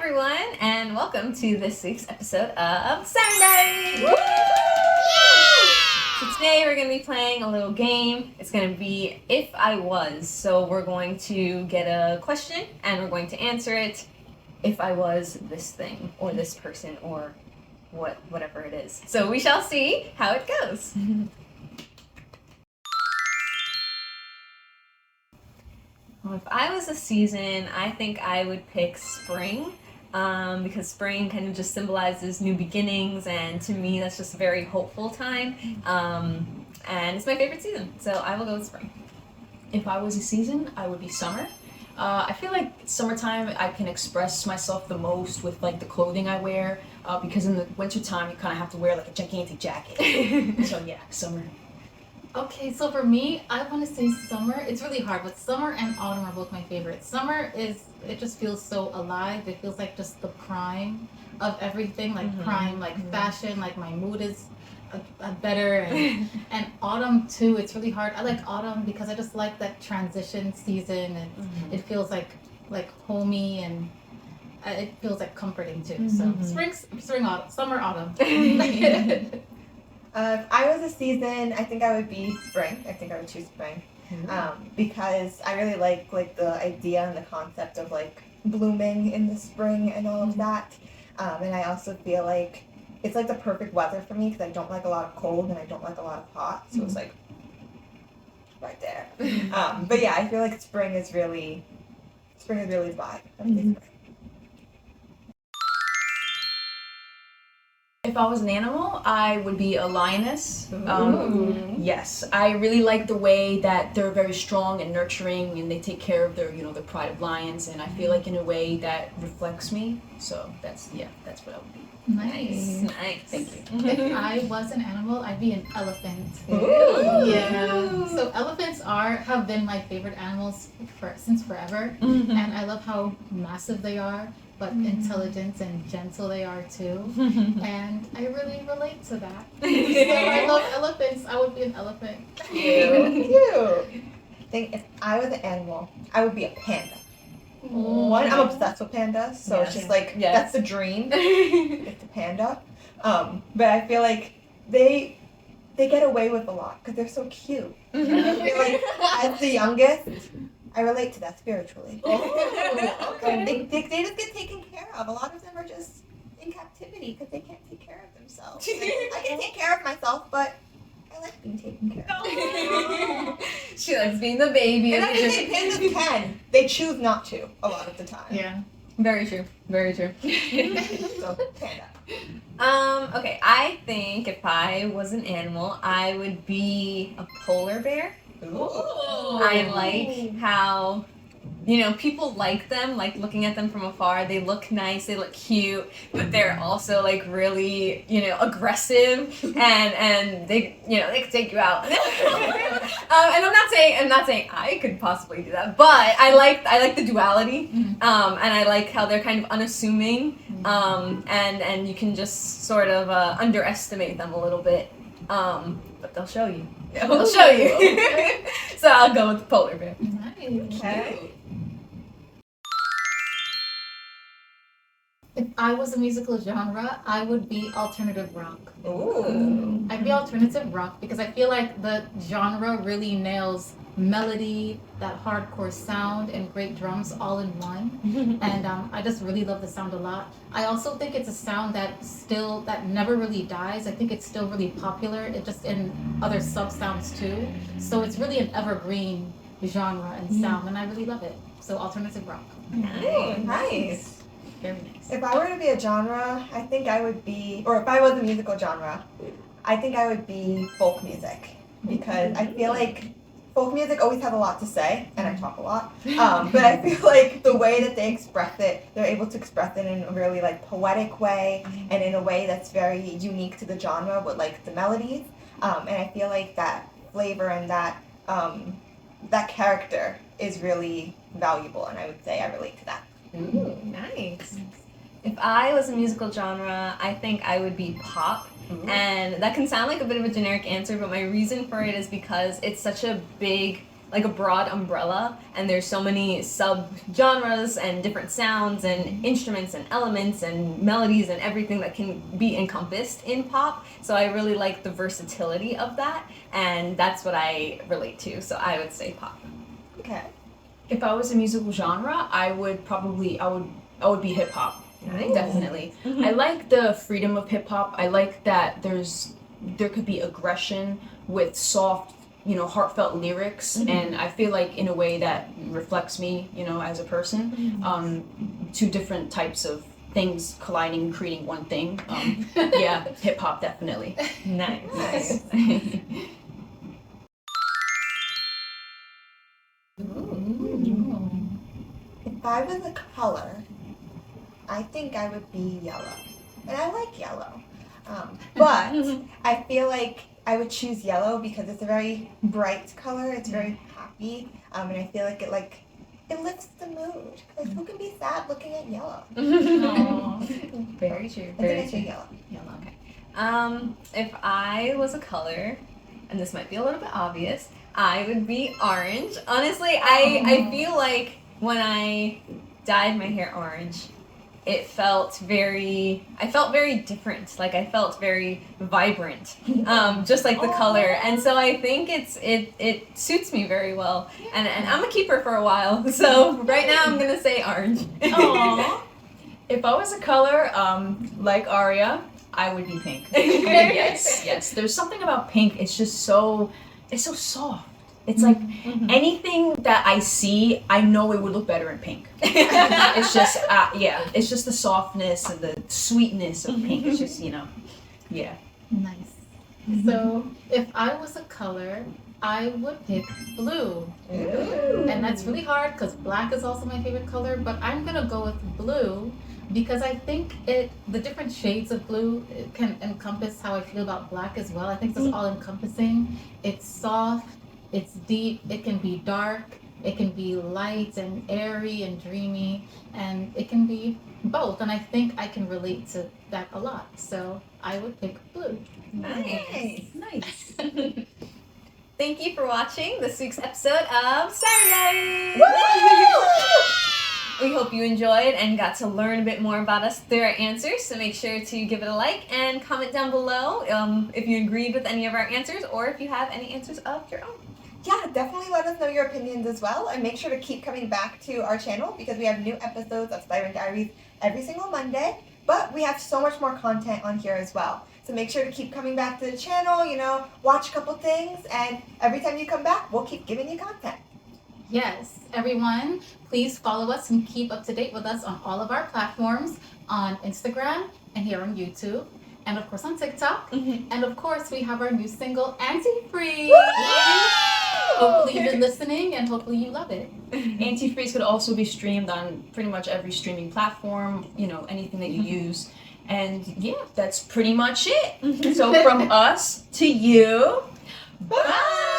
everyone, and welcome to this week's episode of Siren Diaries! Woo! So today we're going to be playing a little game. It's going to be If I Was. So we're going to get a question, and we're going to answer it if I was this thing, or this person, or whatever it is. So we shall see how it goes. Well, if I was a season, I think I would pick spring, because spring kind of just symbolizes new beginnings, and to me that's just a very hopeful time, and it's my favorite season, so I will go with spring. If I was a season, I would be summer. I feel like summertime I can express myself the most with like the clothing I wear, because in the wintertime you kind of have to wear like a gigantic jacket. So yeah, summer. Okay, so for me, I want to say summer. It's really hard, but summer and autumn are both my favorites. Summer it just feels so alive. It feels like just the prime of everything, like prime, like fashion, like my mood is better. And autumn too, it's really hard. I like autumn because I just like that transition season, and it feels like homey, and it feels like comforting too. So spring, autumn, summer, autumn. If I was a season, I think I would be spring. I think I would choose spring, because I really like the idea and the concept of like blooming in the spring and all of that. And I also feel like it's like the perfect weather for me because I don't like a lot of cold and I don't like a lot of hot. So it's like right there. But yeah, I feel like spring is really the vibe. I would say spring. If I was an animal, I would be a lioness. Yes, I really like the way that they're very strong and nurturing, and they take care of their pride of lions, and I feel like in a way that reflects me. So that's what I would be. Nice. Thank you. If I was an animal, I'd be an elephant. Ooh. Yeah. So elephants have been my favorite animals since forever, and I love how massive they are, but intelligent and gentle they are too, and I really relate to that. So I love elephants. I would be an elephant. Cute. I think if I was an animal, I would be a panda. One, I'm obsessed with pandas, so it's just like that's the dream. It's a panda. But I feel like they get away with a lot because they're so cute. I feel like as the youngest, I relate to that spiritually. Okay. They just get taken care of. A lot of them are just in captivity because they can't take care of themselves. I can take care of myself, but I like being taken care of. She likes being the baby. And I think pandas can. They choose not to a lot of the time. Yeah. Very true. Very true. So, panda. Okay, I think if I was an animal, I would be a polar bear. Ooh. I like how, people like them, like looking at them from afar. They look nice, they look cute, but they're also like really, aggressive, and they, they could take you out. And I'm not saying I could possibly do that, but I like the duality, and I like how they're kind of unassuming, and you can just sort of underestimate them a little bit, but they'll show you. They'll show you. Okay. So I'll go with the polar bear. Nice. Okay. If I was a musical genre, I would be alternative rock. Ooh. I'd be alternative rock because I feel like the genre really nails melody, that hardcore sound, and great drums all in one. And I just really love the sound a lot. I also think it's a sound that never really dies. I think it's still really popular. It just in other sub sounds too. So it's really an evergreen genre and sound, and I really love it. So alternative rock. Nice. Very nice. If I were to be a genre, I think I would be, or if I was a musical genre, I think I would be folk music. Because I feel like folk music always has a lot to say, and I talk a lot. But I feel like the way that they express it, they're able to express it in a really like poetic way, and in a way that's very unique to the genre with like the melodies. And I feel like that flavor and that character is really valuable, and I would say I relate to that. Ooh, nice. If I was a musical genre, I think I would be pop. And that can sound like a bit of a generic answer, but my reason for it is because it's such a big like a broad umbrella, and there's so many sub-genres and different sounds and instruments and elements and melodies and everything that can be encompassed in pop. So I really like the versatility of that, and that's what I relate to. So I would say pop. Okay. If I was a musical genre, I would be hip hop. Nice. Definitely. I like the freedom of hip hop. I like that there could be aggression with soft, heartfelt lyrics, and I feel like in a way that reflects me, as a person. Two different types of things colliding, creating one thing. Yeah, hip hop definitely. Nice. If I was a color, I think I would be yellow. And I like yellow. But I feel like I would choose yellow because it's a very bright color. It's very happy. And I feel like it lifts the mood. Like, who can be sad looking at yellow? Very true. I think I choose yellow. Yellow. Okay. If I was a color, and this might be a little bit obvious, I would be orange. Honestly, I feel like when I dyed my hair orange, I felt very different. Like, I felt very vibrant, just like the color. And so I think it suits me very well. And I'm a keeper for a while. So right now I'm gonna say orange. Aww. If I was a color, like Aria, I would be pink. Yes. There's something about pink. It's so soft. It's like anything that I see, I know it would look better in pink. It's just, it's just the softness and the sweetness of pink. It's just, yeah. Nice. So if I was a color, I would pick blue. Ooh. And that's really hard because black is also my favorite color, but I'm gonna go with blue because I think the different shades of blue can encompass how I feel about black as well. I think it's all encompassing. It's soft. It's deep, it can be dark, it can be light and airy and dreamy, and it can be both. And I think I can relate to that a lot. So I would pick blue. Nice. Thank you for watching this week's episode of Siren Diaries. We hope you enjoyed and got to learn a bit more about us through our answers. So make sure to give it a like and comment down below if you agreed with any of our answers or if you have any answers of your own. Yeah, definitely let us know your opinions as well, and make sure to keep coming back to our channel because we have new episodes of Siren Diaries every single Monday, but we have so much more content on here as well. So make sure to keep coming back to the channel, watch a couple things, and every time you come back, we'll keep giving you content. Yes, everyone, please follow us and keep up to date with us on all of our platforms, on Instagram and here on YouTube, and of course on TikTok. And of course, we have our new single, Anti-Freeze. Hopefully you're listening and hopefully you love it. Anti-Freeze could also be streamed on pretty much every streaming platform, anything that you use. And yeah, that's pretty much it. So from us to you, bye!